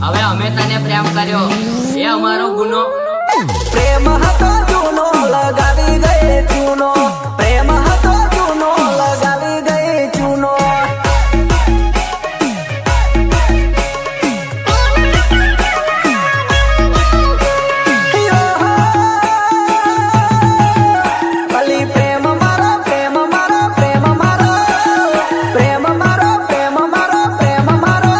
હવે અમે તને પ્રેમ કર્યો એ અમારો ગુનો. પ્રેમ હતો જૂનો લગાવી ગયે ચૂનો, પ્રેમ હતો જૂનો લગાવી ગયે ચૂનો. અલી પ્રેમ મારો, પ્રેમ મારો, પ્રેમ મારો, પ્રેમ મારો, પ્રેમ મારો, પ્રેમ મારો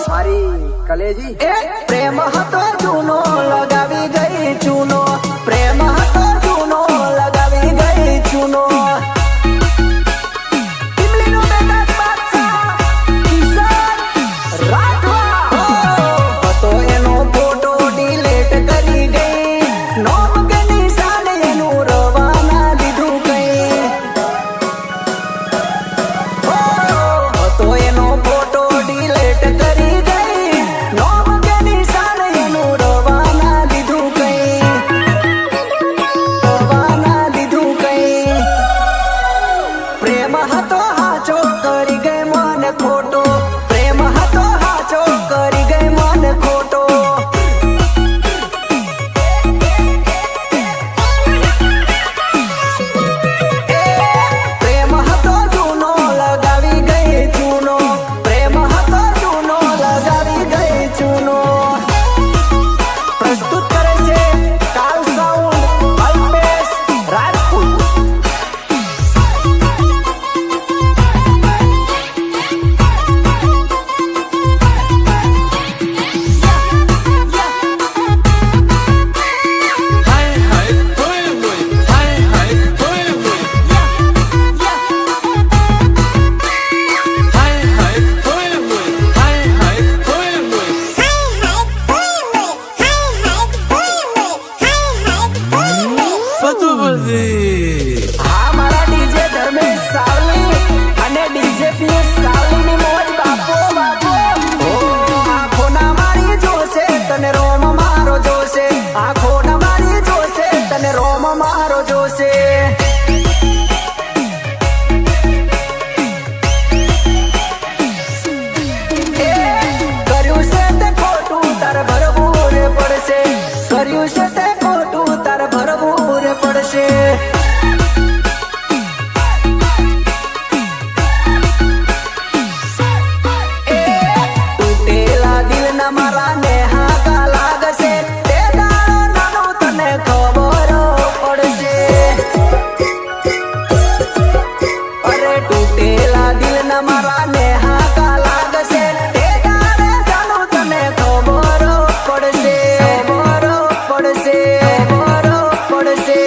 મારી કલેજી. એ પ્રેમ હતો જૂનો લગાવી ગઈ ચૂનો, પ્રેમ હતો જૂનો લગાવી ગઈ ચૂનો. ઇમલીનો બેટા બાદશાહ કિશન રાઠવા હતો એનો ફોટો ડિલીટ કરી ગઈ, નોમ કે નિશાન એનું રવાના દીધું કઈ. હતો એનો ફોટો ડિલીટ કરી ગઈ, નોમ કે નિશાન એનું રવાના દીધું કઈ, રવાના દીધું કઈ. પ્રેમ હતો હાચો કરી ગઈ મન ખોટો, પ્રેમ હતો હાચો કરી ગઈ મન ખોટો. પ્રેમ હતો જૂનો લગાવી ગઈ ચૂનો, પ્રેમ હતો જૂનો લગાવી ગઈ ચૂનો. પ્રસ્તુત કરે છે કાલ સાઉન્ડ અલ્પેશ રાજપૂત. હા મારા ડીજે ધર્મેશ સાવલી અને ડીજે પીએસ સાવલીની મોજ બાપો બાપો. આંખો ના મારી જોશે તને રોમ મારો જોશે, આંખો ના મારી જોશે તને રોમ મારો જોશે. કર્યું છે તે ખોટું તારે ભરવું રે પડશે, કર્યું છે તે ખોટું તારે ભરવું રે પડશે. તૂટેલા દિલના મારા ને હાકા લાગશે, તે દાડો નાનો તને ખબર પડશે. અરે તૂટેલા દિલના મારા ને હાકા લાગશે, તે દાડે જાનો તને ખબર પડશે, ખબર પડશે, ખબર પડશે.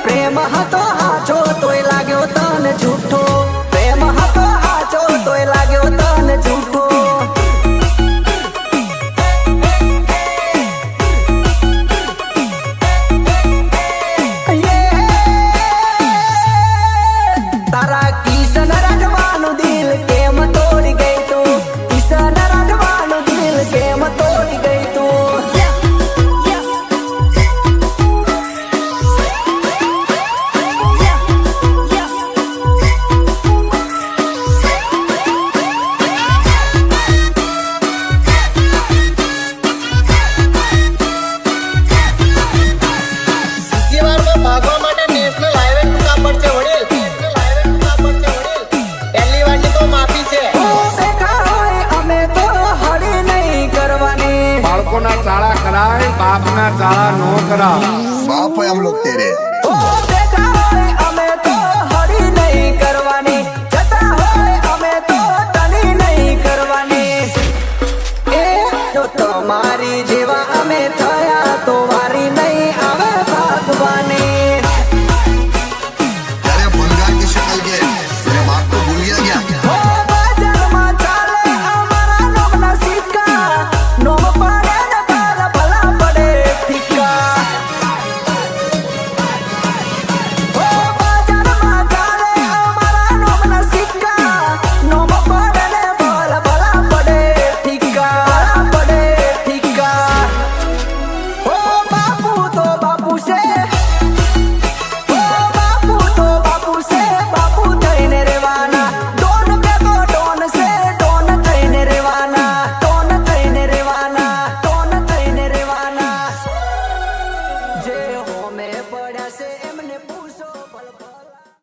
પ્રેમ હતો હાચો તોય લાગ્યો તને જૂઠો, પ્રેમ હતો હાચો તોય લાગ્યો તને જૂઠો. તારા કિશન રાઠવાનું દિલ કેમ તોડી ગઈ તું, કિશન રાઠવાનું દિલ કેમ તોડી ગઈ તું. ભાગવા માટે નેશનલ હાઈવે ટૂંકા પડશે વડીલ, નેશનલ હાઈવે ટૂંકા પડશે વડીલ. પહેલી વારની તો માફી છે. બેઠા હોય અમે તો હળી નહીં કરવાની, બાળકોના શાળા કરાય, બાપના શાળા નો કરાય. बाप है हम लोग तेरे. બેઠા હોય અમે તો હળી નહીં કરવાની, જતા હોય અમે તો તની નહીં કરવાની. એ જો તમારી જેવા અમે થઈ